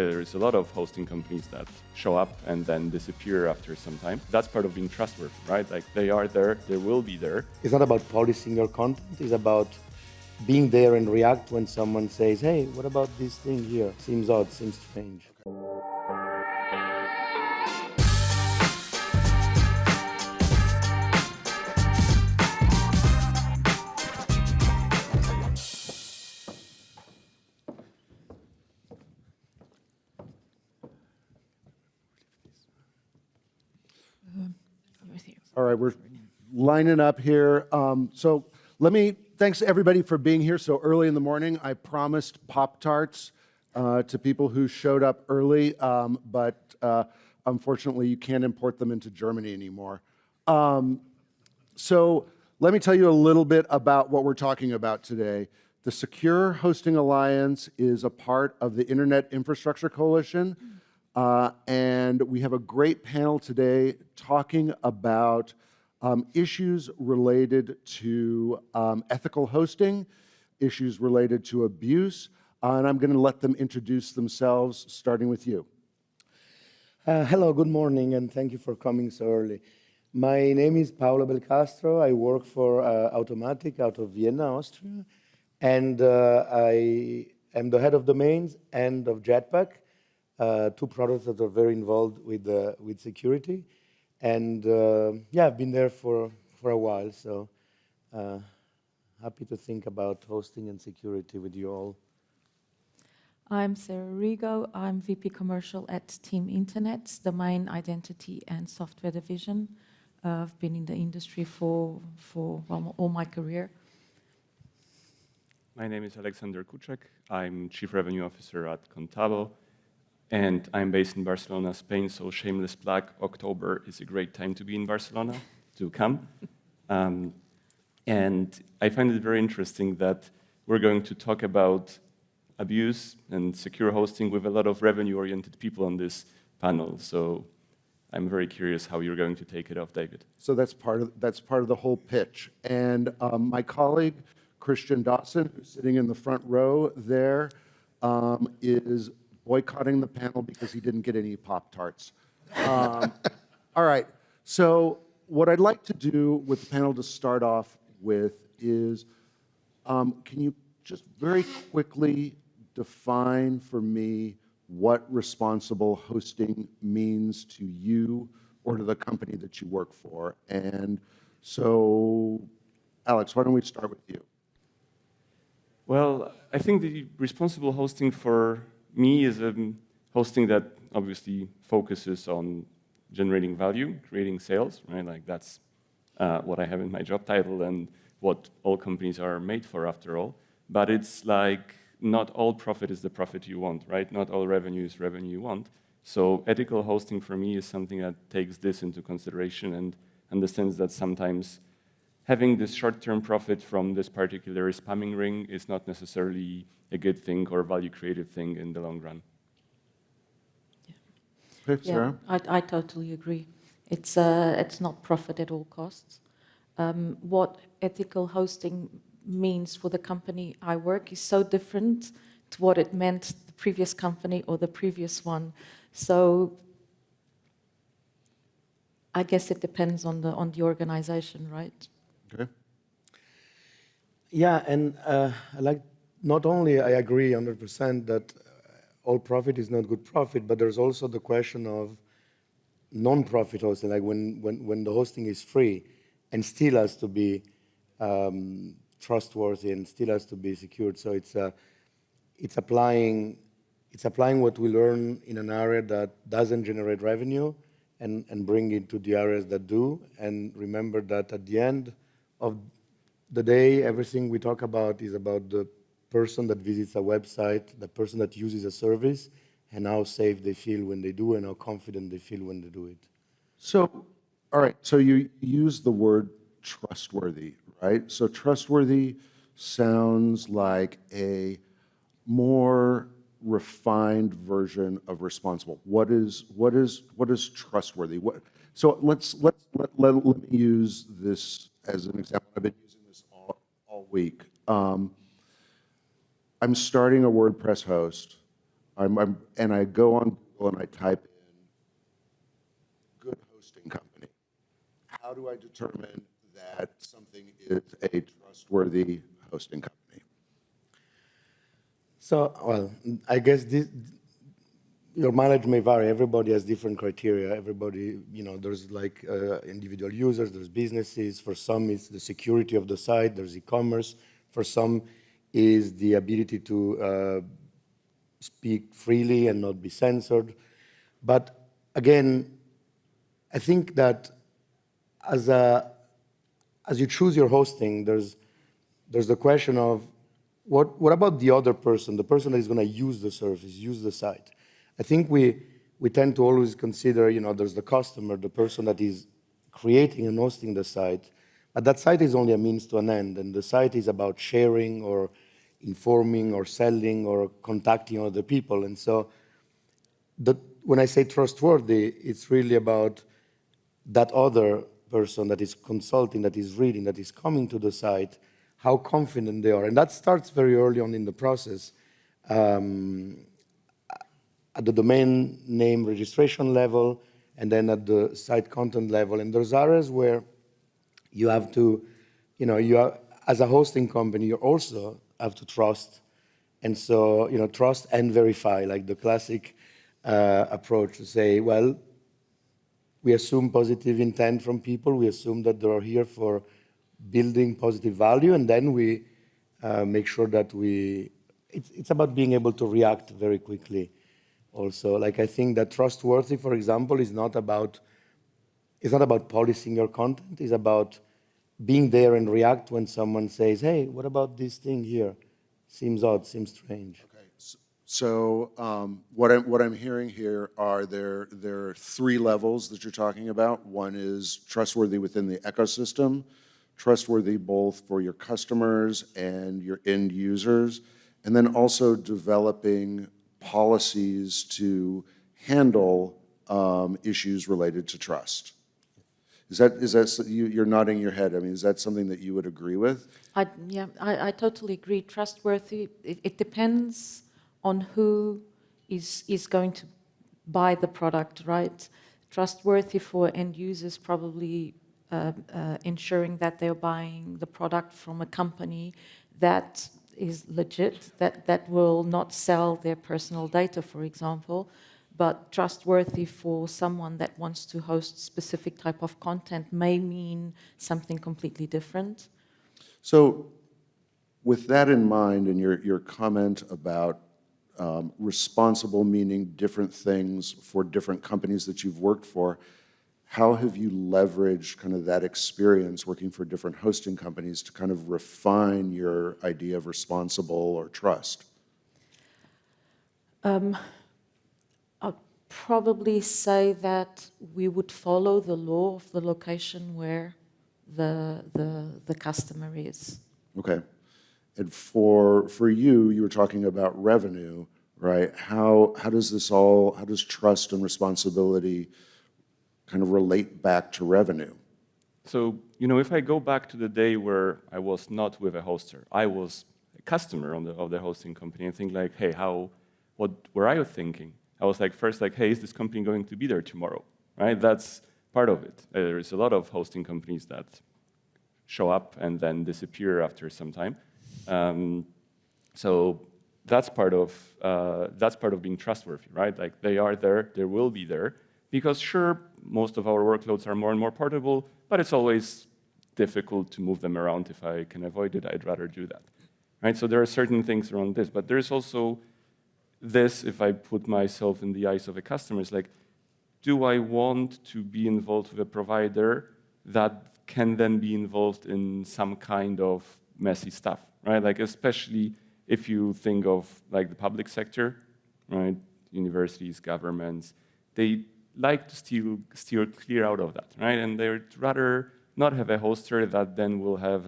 There's a lot of hosting companies that show up and then disappear after some time. That's part of being trustworthy, right? Like they are there, they will be there. It's not about policing your content, it's about being there and react when someone says, hey, what about this thing here? Seems odd, seems strange. All right, we're lining up here. So thanks everybody for being here so early in the morning. I promised Pop-Tarts to people who showed up early, but unfortunately you can't import them into Germany anymore. So let me tell you a little bit about what we're talking about today. The Secure Hosting Alliance is a part of the Internet Infrastructure Coalition. And we have a great panel today talking about issues related to ethical hosting, issues related to abuse, and I'm going to let them introduce themselves, starting with you. Hello, good morning, and thank you for coming so early. My name is Paolo Belcastro. I work for Automatic out of Vienna, Austria, and I am the head of domains and of Jetpack. Two products that are very involved with security, and yeah, I've been there for a while, so happy to think about hosting and security with you all. I'm Sarah Rigo. I'm VP Commercial at Team Internet's Domain Identity and Software Division. I've been in the industry for well, all my career. My name is Alexander Kuczek. I'm Chief Revenue Officer at Contabo. And I'm based in Barcelona, Spain, so shameless plug, October is a great time to be in Barcelona, to come. And I find it very interesting that we're going to talk about abuse and secure hosting with a lot of revenue-oriented people on this panel. So I'm very curious how you're going to take it off, David. So that's part of the whole pitch. And my colleague, Christian Dawson, who's sitting in the front row there, is boycotting the panel because he didn't get any Pop-Tarts. All right, so what I'd like to do with the panel to start off with is, can you just very quickly define for me what responsible hosting means to you or to the company that you work for? And so, Alex, why don't we start with you? Well, I think the responsible hosting for me is hosting that obviously focuses on generating value, creating sales, right? Like that's what I have in my job title and what all companies are made for after all. But it's like not all profit is the profit you want, right? Not all revenue is revenue you want. So ethical hosting for me is something that takes this into consideration and understands that sometimes having this short-term profit from this particular spamming ring is not necessarily a good thing or value-creative thing in the long run. Yeah, Okay, Sarah? I totally agree. It's not profit at all costs. What ethical hosting means for the company I work is so different to what it meant the previous company or the previous one. So I guess it depends on the organization, right? Okay. Yeah, and not only I agree 100% that all profit is not good profit, but there's also the question of non-profit hosting, like when the hosting is free and still has to be trustworthy and still has to be secured. So it's applying what we learn in an area that doesn't generate revenue and bring it to the areas that do. And remember that at the end of the day, everything we talk about is about the person that visits a website, the person that uses a service, and how safe they feel when they do and how confident they feel when they do it. So, all right, so you use the word trustworthy, right? So trustworthy sounds like a more refined version of responsible. What is trustworthy? So let me use this as an example. I've been using this all week. I'm starting a WordPress host. and I go on Google and I type in good hosting company. How do I determine that something is a trustworthy hosting company? So, well, I guess your mileage may vary. Everybody has different criteria. Everybody, there's like individual users, there's businesses. For some, it's the security of the site. There's e-commerce. For some, is the ability to speak freely and not be censored. But again, I think that as you choose your hosting, there's the question of what about the other person, the person that is going to use the service, use the site. I think we tend to always consider, there's the customer, the person that is creating and hosting the site, but that site is only a means to an end, and the site is about sharing or informing or selling or contacting other people. And so when I say trustworthy, it's really about that other person that is consulting, that is reading, that is coming to the site, how confident they are. And that starts very early on in the process, at the domain name registration level, and then at the site content level. And there's areas where you have to, as a hosting company, you also have to trust. And so, trust and verify, like the classic approach to say, well, we assume positive intent from people. We assume that they're here for building positive value, and then we make sure that it's about being able to react very quickly. Also, like I think that trustworthy, for example, is not about policing your content. It's about being there and react when someone says, "Hey, what about this thing here? Seems odd, seems strange." Okay, so what I'm hearing here are there are three levels that you're talking about. One is trustworthy within the ecosystem, trustworthy both for your customers and your end users, and then also developing policies to handle issues related to trust. Is that you're nodding your head? I mean, is that something that you would agree with? I totally agree. Trustworthy, it depends on who is going to buy the product, right? Trustworthy for end users, probably ensuring that they're buying the product from a company that is legit, that will not sell their personal data, for example. But trustworthy for someone that wants to host specific type of content may mean something completely different. So with that in mind, and your comment about responsible meaning different things for different companies that you've worked for, how have you leveraged kind of that experience working for different hosting companies to kind of refine your idea of responsible or trust? I'll probably say that we would follow the law of the location where the customer is. Okay. And for you were talking about revenue, right? How does trust and responsibility kind of relate back to revenue? So, if I go back to the day where I was not with a hoster, I was a customer of the hosting company, and think like, hey, what were I thinking? I was like, first like, hey, is this company going to be there tomorrow, right? That's part of it. There's a lot of hosting companies that show up and then disappear after some time. So that's part of being trustworthy, right? Like they are there, they will be there, because sure, most of our workloads are more and more portable, but it's always difficult to move them around. If I can avoid it, I'd rather do that, right? So there are certain things around this, but there's also this, if I put myself in the eyes of a customer, is like, do I want to be involved with a provider that can then be involved in some kind of messy stuff, right? Like especially if you think of like the public sector, right? Universities, governments, they like to steer clear out of that, right? And they'd rather not have a hoster that then will have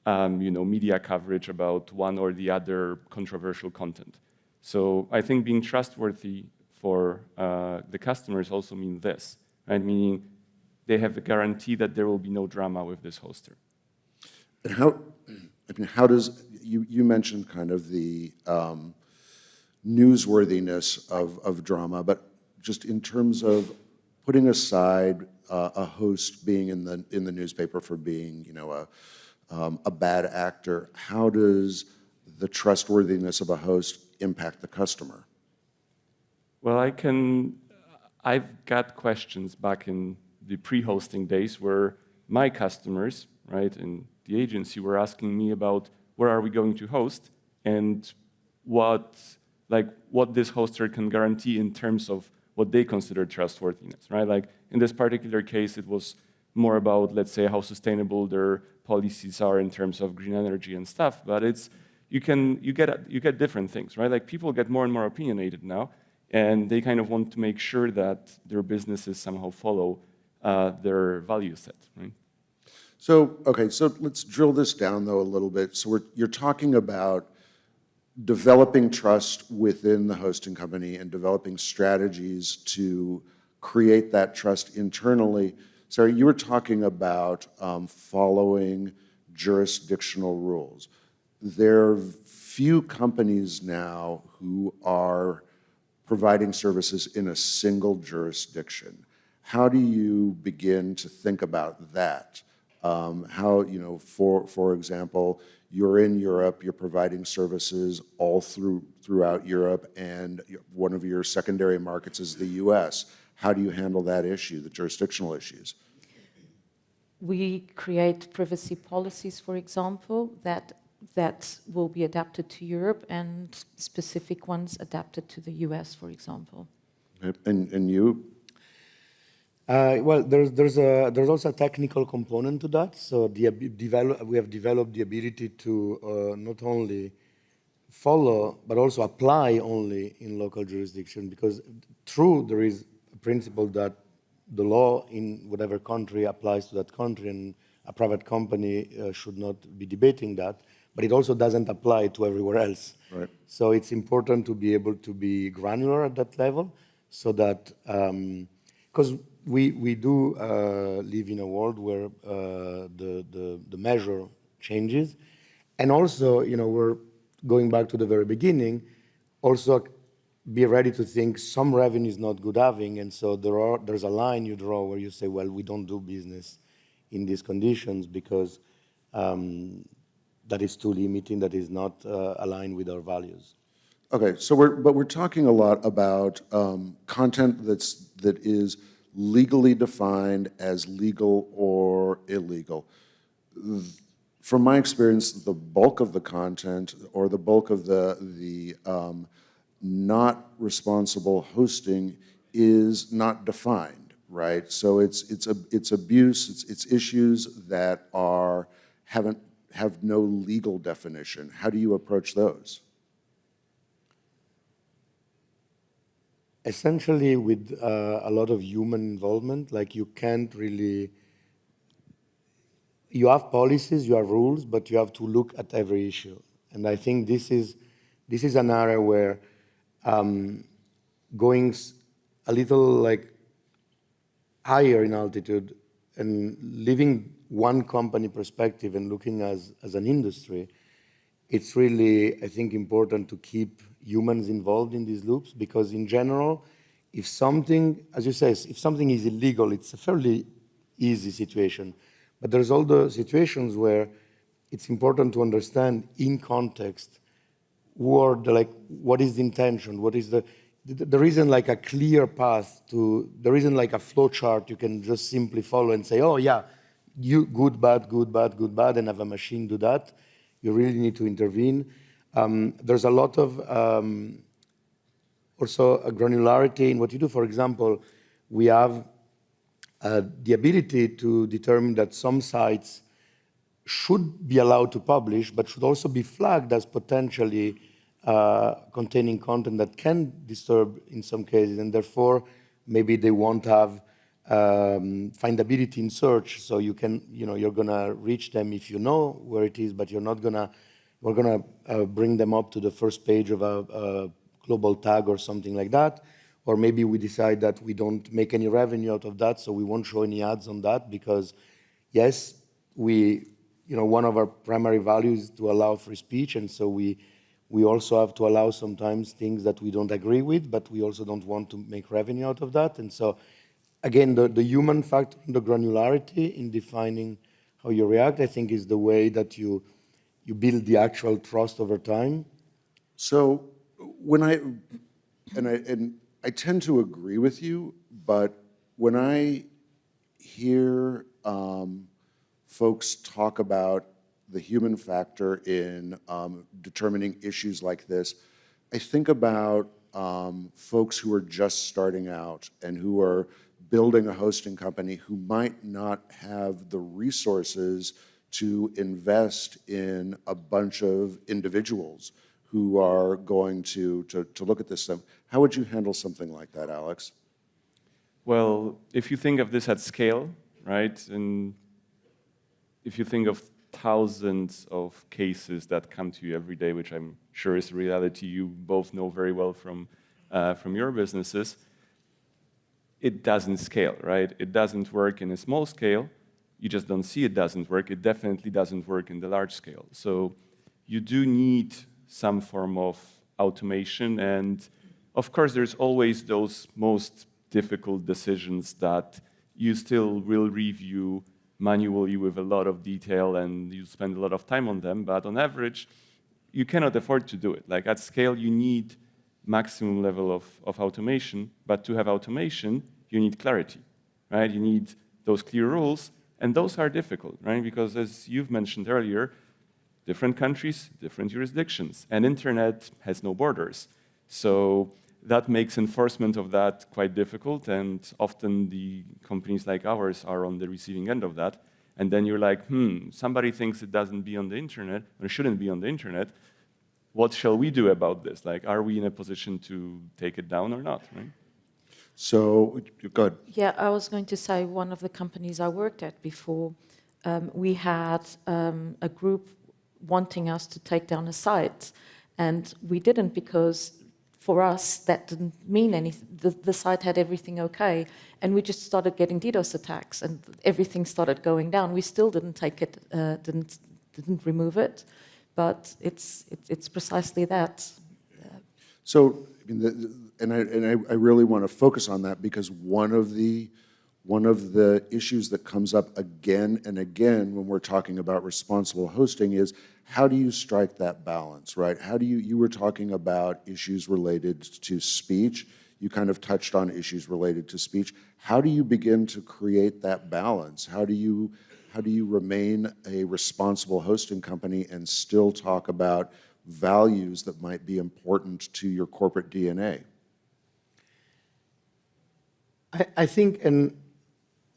media coverage about one or the other controversial content. So I think being trustworthy for the customers also means this, right? Meaning they have a guarantee that there will be no drama with this hoster. And how does, you mentioned kind of the newsworthiness of drama, but just in terms of putting aside a host being in the newspaper for being, a bad actor, how does the trustworthiness of a host impact the customer? Well, I've got questions back in the pre-hosting days where my customers, right, and the agency were asking me about where are we going to host and what this hoster can guarantee in terms of what they consider trustworthiness, right? Like in this particular case, it was more about, let's say, how sustainable their policies are in terms of green energy and stuff. But you get different things, right? Like people get more and more opinionated now, and they kind of want to make sure that their businesses somehow follow their value set, right? So, okay, so let's drill this down though a little bit. So you're talking about developing trust within the hosting company and developing strategies to create that trust internally. Sarah, you were talking about following jurisdictional rules. There are few companies now who are providing services in a single jurisdiction. How do you begin to think about that? How, for example, you're in Europe, you're providing services all throughout Europe, and one of your secondary markets is the US. How do you handle that issue, the jurisdictional issues? We create privacy policies, for example, that will be adapted to Europe and specific ones adapted to the US, for example. And you? Well, there's also a technical component to that. So we have developed the ability to not only follow, but also apply only in local jurisdiction, because true, there is a principle that the law in whatever country applies to that country, and a private company should not be debating that, but it also doesn't apply to everywhere else. Right. So it's important to be able to be granular at that level, so that, because we do live in a world where the measure changes, and also, we're going back to the very beginning, also be ready to think some revenue is not good having, and so there's a line you draw where you say, well, we don't do business in these conditions because that is too limiting, that is not aligned with our values. Okay, so we're talking a lot about content that is legally defined as legal or illegal. From my experience, the bulk of the content or the bulk of the not responsible hosting is not defined, right? So it's abuse, it's issues that have no legal definition. How do you approach those? Essentially with a lot of human involvement, like you can't really, you have policies, you have rules, but you have to look at every issue. And I think this is an area where going a little like higher in altitude and leaving one company perspective and looking as an industry, it's really, I think, important to keep humans involved in these loops, because in general, if something, as you say, if something is illegal, it's a fairly easy situation. But there's all the situations where it's important to understand in context what is the intention, there isn't like a clear path there isn't like a flow chart you can just simply follow and say, oh yeah, you good, bad, good, bad, good, bad, and have a machine do that. You really need to intervene. There's a lot of also a granularity in what you do. For example, we have the ability to determine that some sites should be allowed to publish, but should also be flagged as potentially containing content that can disturb in some cases, and therefore maybe they won't have findability in search. So you can, you're gonna reach them if you know where it is, but we're gonna bring them up to the first page of a global tag or something like that. Or maybe we decide that we don't make any revenue out of that, so we won't show any ads on that, because yes, one of our primary values is to allow free speech, and so we We also have to allow sometimes things that we don't agree with, but we also don't want to make revenue out of that. And so, again, the human factor, the granularity in defining how you react, I think is the way that you build the actual trust over time. So when I tend to agree with you, but when I hear folks talk about the human factor in determining issues like this, I think about folks who are just starting out and who are building a hosting company who might not have the resources to invest in a bunch of individuals who are going to look at this stuff. How would you handle something like that, Alex? Well, if you think of this at scale, right, and if you think of thousands of cases that come to you every day, which I'm sure is a reality you both know very well from your businesses, it doesn't scale, right? It doesn't work in a small scale. You just don't see it doesn't work. It definitely doesn't work in the large scale. So you do need some form of automation. And of course, there's always those most difficult decisions that you still will review manually with a lot of detail and you spend a lot of time on them. But on average, you cannot afford to do it. Like at scale, you need maximum level of automation. But to have automation, you need clarity, right? You need those clear rules. And those are difficult, right? Because as you've mentioned earlier, different countries, different jurisdictions, and internet has no borders. So that makes enforcement of that quite difficult, and often the companies like ours are on the receiving end of that. And then you're like, somebody thinks it doesn't be on the internet, or shouldn't be on the internet. What shall we do about this? Like, are we in a position to take it down or not, right? So, good. Yeah, I was going to say one of the companies I worked at before, we had a group wanting us to take down a site, and we didn't because for us that didn't mean anything. The site had everything okay, and we just started getting DDoS attacks, and everything started going down. We still didn't take it, didn't remove it, but it's precisely that. So, I mean, I really want to focus on that because one of the issues that comes up again and again when we're talking about responsible hosting is how do you strike that balance, right? How do you were talking about issues related to speech. You kind of touched on issues related to speech. How do you begin to create that balance? How do you remain a responsible hosting company and still talk about values that might be important to your corporate DNA? I think, and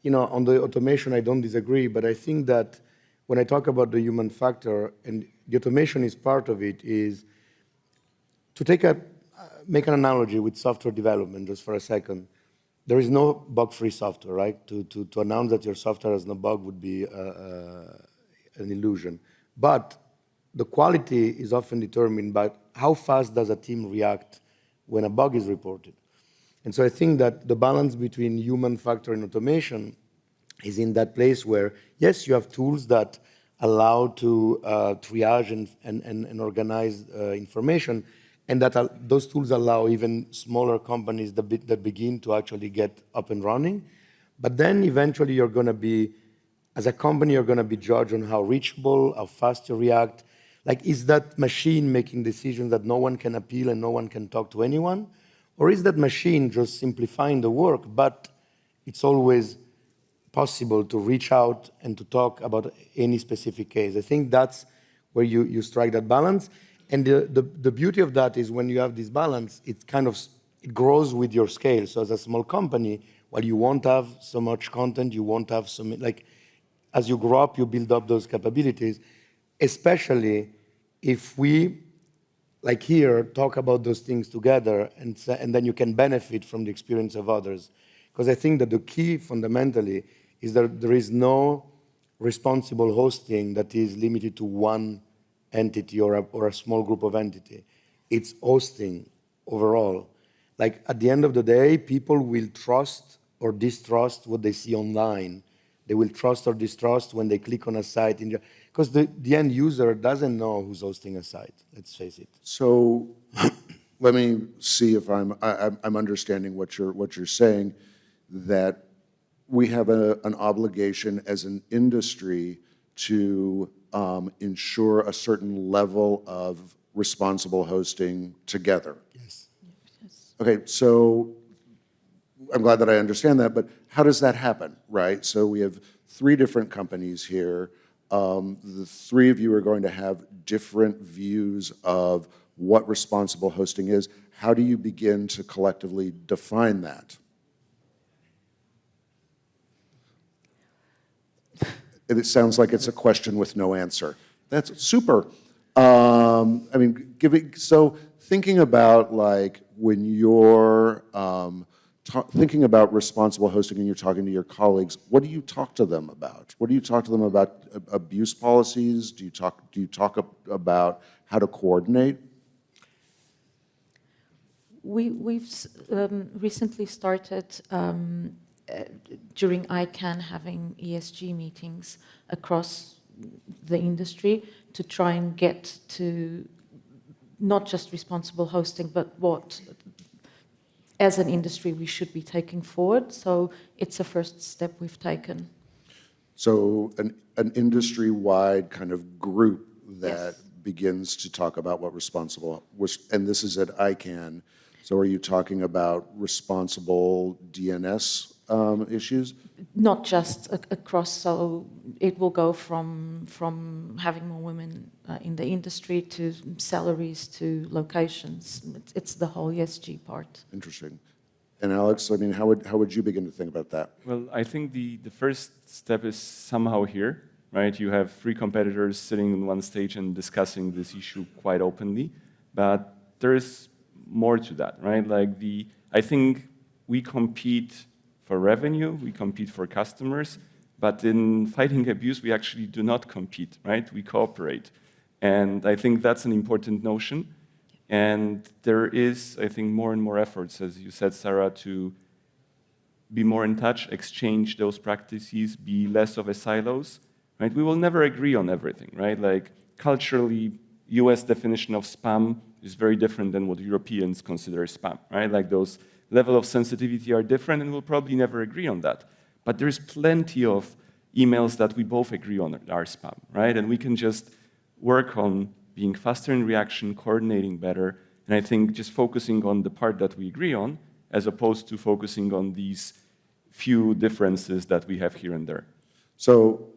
on the automation, I don't disagree, but I think that when I talk about the human factor, and the automation is part of it, is to make an analogy with software development just for a second. There is no bug-free software, right? To announce that your software has no bug would be an illusion. But the quality is often determined by how fast does a team react when a bug is reported. And so I think that the balance between human factor and automation is in that place where, yes, you have tools that allow to triage and organize information, and that those tools allow even smaller companies that begin to actually get up and running. But then eventually you're going to be, as a company, you're going to be judged on how reachable, how fast you react. Like, is that machine making decisions that no one can appeal and no one can talk to anyone? Or is that machine just simplifying the work, but it's always possible to reach out and to talk about any specific case? I think that's where you strike that balance. And the beauty of that is when you have this balance, it grows with your scale. So as a small company, while you won't have so much content, you won't have as you grow up, you build up those capabilities, especially if we, like here, talk about those things together, and then you can benefit from the experience of others. Because I think that the key fundamentally is that there is no responsible hosting that is limited to one entity or a small group of entity. It's hosting overall. Like at the end of the day, people will trust or distrust what they see online. They will trust or distrust when they click on a site. because the end user doesn't know who's hosting a site, let's face it. So let me see if I'm understanding what you're saying, that we have an obligation as an industry to ensure a certain level of responsible hosting together. Yes. Yes. Okay, so I'm glad that I understand that, but how does that happen, right? So we have 3 different companies here. The 3 of you are going to have different views of what responsible hosting is. How do you begin to collectively define that? It sounds like it's a question with no answer. That's super. I mean, so thinking about like when you're thinking about responsible hosting and you're talking to your colleagues, what do you talk to them about? What do you talk to them about? Abuse policies? Do you talk about how to coordinate? We've recently started during ICANN having ESG meetings across the industry to try and get to not just responsible hosting, but what, as an industry, we should be taking forward. So it's a first step we've taken. So an industry-wide kind of group that Yes. begins to talk about what responsible was, and this is at ICANN. So are you talking about responsible DNS issues? Not just across, so it will go from having more women in the industry to salaries to locations. It's the whole ESG part. Interesting. And Alex, I mean, how would you begin to think about that? Well, I think the first step is somehow here, right? You have 3 competitors sitting on one stage and discussing this issue quite openly, but there is more to that, right? Like I think we compete for revenue, we compete for customers, but in fighting abuse, we actually do not compete, right? We cooperate. And I think that's an important notion. And there is, I think, more and more efforts, as you said, Sarah, to be more in touch, exchange those practices, be less of a silos, right? We will never agree on everything, right? Like culturally, US definition of spam is very different than what Europeans consider spam, right? Like those level of sensitivity are different and we'll probably never agree on that. But there's plenty of emails that we both agree on are spam, right? And we can just work on being faster in reaction, coordinating better, and I think just focusing on the part that we agree on, as opposed to focusing on these few differences that we have here and there. So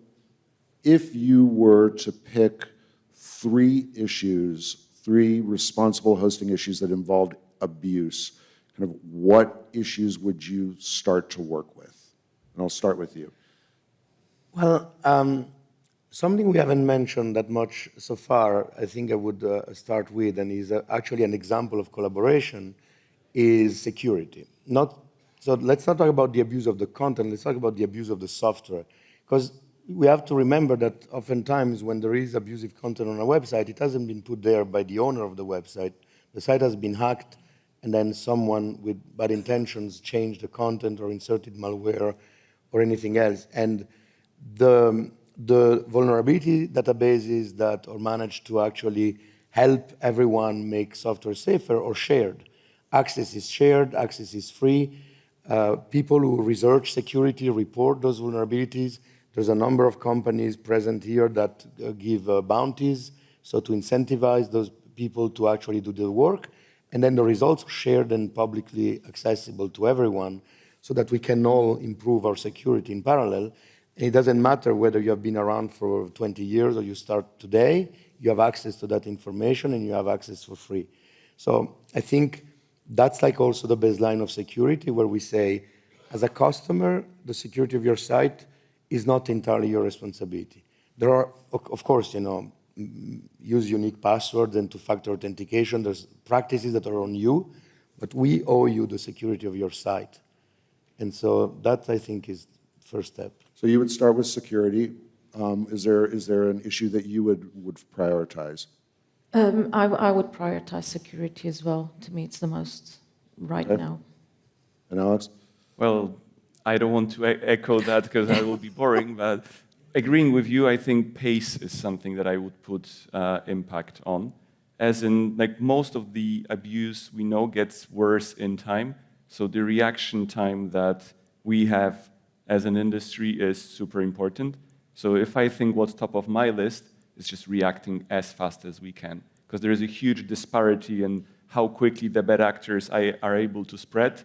if you were to pick 3 issues, 3 responsible hosting issues that involved abuse, kind of what issues would you start to work with? And I'll start with you. Well, something we haven't mentioned that much so far, I think I would start with, and is actually an example of collaboration, is security. So let's not talk about the abuse of the content, let's talk about the abuse of the software. Because we have to remember that oftentimes when there is abusive content on a website, it hasn't been put there by the owner of the website. The site has been hacked, and then someone with bad intentions changed the content or inserted malware or anything else. And the vulnerability databases that are managed to actually help everyone make software safer or shared. Access is shared, access is free. People who research security report those vulnerabilities. There's a number of companies present here that give bounties, so to incentivize those people to actually do the work. And then the results are shared and publicly accessible to everyone so that we can all improve our security in parallel. And it doesn't matter whether you have been around for 20 years or you start today, you have access to that information and you have access for free. So I think that's like also the baseline of security, where we say, as a customer, the security of your site is not entirely your responsibility. There are, of course, use unique passwords and two-factor authentication. There's practices that are on you, but we owe you the security of your site. And so that, I think, is the first step. So you would start with security. Is there an issue that you would prioritize? I would prioritize security as well. To me, it's the most right now. And Alex? Well, I don't want to echo that because that will be boring, but agreeing with you, I think pace is something that I would put impact on. As in, like most of the abuse we know gets worse in time. So the reaction time that we have as an industry is super important. So if I think what's top of my list, it's just reacting as fast as we can. Because there is a huge disparity in how quickly the bad actors are able to spread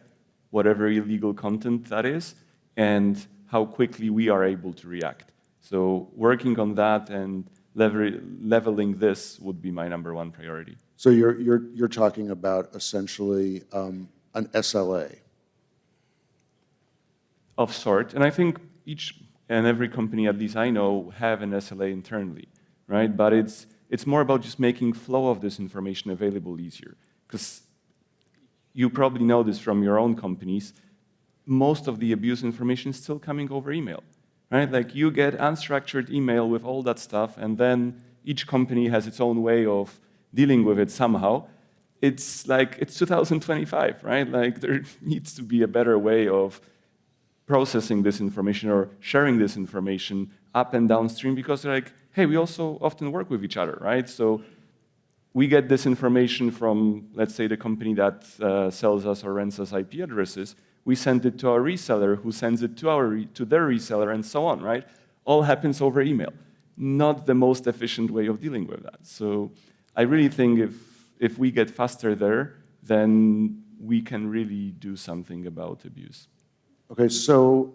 whatever illegal content that is, and how quickly we are able to react. So working on that and leveling this would be my #1 priority. So you're talking about essentially an SLA. Of sort, and I think each and every company, at least I know, have an SLA internally, right? But it's more about just making flow of this information available easier. Because you probably know this from your own companies, most of the abuse information is still coming over email, right? Like you get unstructured email with all that stuff, and then each company has its own way of dealing with it somehow. It's like, it's 2025, right? Like there needs to be a better way of processing this information or sharing this information up and downstream, because like, hey, we also often work with each other, right? So we get this information from, let's say, the company that sells us or rents us IP addresses. We send it to our reseller, who sends it to their reseller, and so on, right? All happens over email. Not the most efficient way of dealing with that. So I really think if we get faster there, then we can really do something about abuse. Okay, so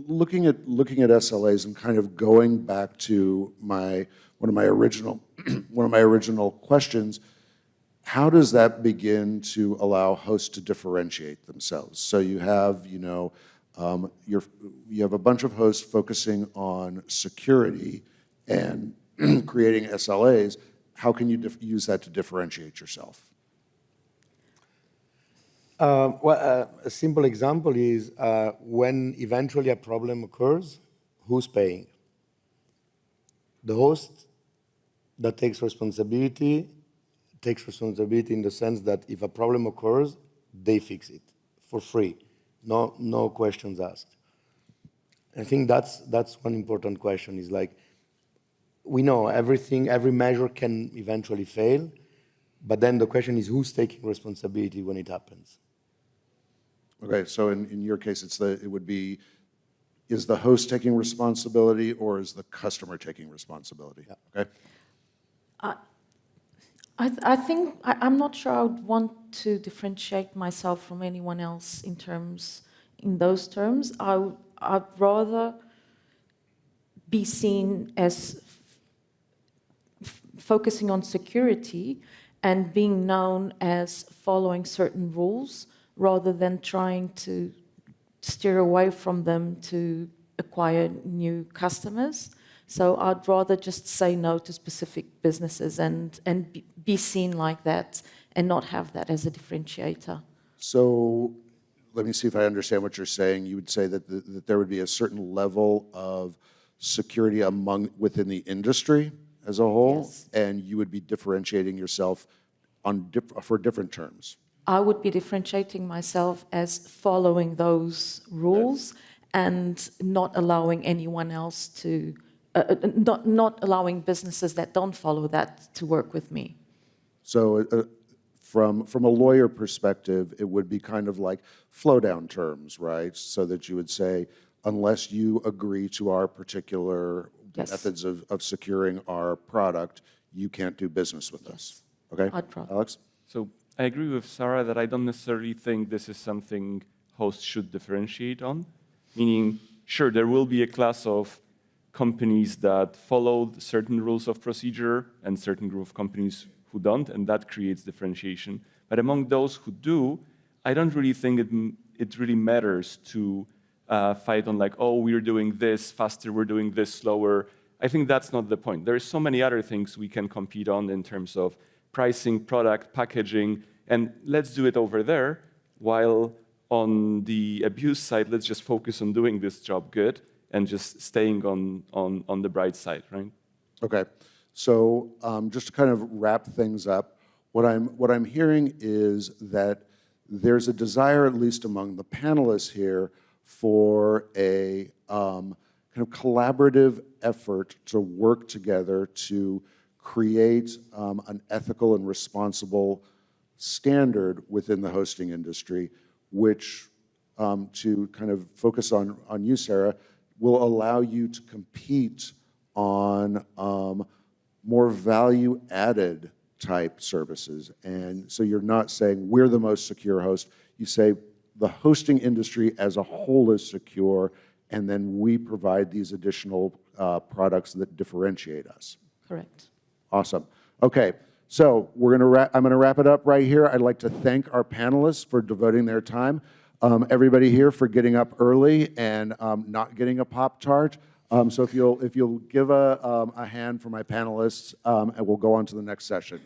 looking at SLAs and kind of going back to one of my original questions, how does that begin to allow hosts to differentiate themselves? So you have, you have a bunch of hosts focusing on security and creating SLAs. How can you use that to differentiate yourself? A simple example is when eventually a problem occurs, who's paying? The host that takes responsibility in the sense that if a problem occurs, they fix it for free, no questions asked. I think that's one important question, is like, we know every measure can eventually fail, but then the question is who's taking responsibility when it happens? Okay, so in your case, it would be, is the host taking responsibility or is the customer taking responsibility? Yeah. Okay. I think I'm not sure I would want to differentiate myself from anyone else in those terms. I'd rather be seen as focusing on security and being known as following certain rules, rather than trying to steer away from them to acquire new customers. So I'd rather just say no to specific businesses and be seen like that and not have that as a differentiator. So let me see if I understand what you're saying. You would say that there would be a certain level of security within the industry as a whole, Yes. and you would be differentiating yourself for different terms. I would be differentiating myself as following those rules and not allowing anyone else to, not allowing businesses that don't follow that to work with me. So from a lawyer perspective, it would be kind of like flow down terms, right? So that you would say, unless you agree to our particular Yes. methods of securing our product, you can't do business with us. Okay, I'd rather. Alex? So I agree with Sarah that I don't necessarily think this is something hosts should differentiate on. Meaning, sure, there will be a class of companies that follow certain rules of procedure and certain group of companies who don't, and that creates differentiation. But among those who do, I don't really think it really matters to fight on like, oh, we're doing this faster, we're doing this slower. I think that's not the point. There's so many other things we can compete on in terms of pricing, product, packaging, and let's do it over there, while on the abuse side, let's just focus on doing this job good and just staying on the bright side, right? Okay, so just to kind of wrap things up, what I'm hearing is that there's a desire, at least among the panelists here, for a kind kind of collaborative effort to work together to create an ethical and responsible standard within the hosting industry, which, to kind of focus on you, Sarah, will allow you to compete on more value-added type services. And so you're not saying we're the most secure host. You say the hosting industry as a whole is secure, and then we provide these additional products that differentiate us. Correct. Awesome. Okay, so I'm going to wrap it up right here. I'd like to thank our panelists for devoting their time. Everybody here for getting up early and not getting a pop charge. So if you'll give a hand for my panelists, and we'll go on to the next session.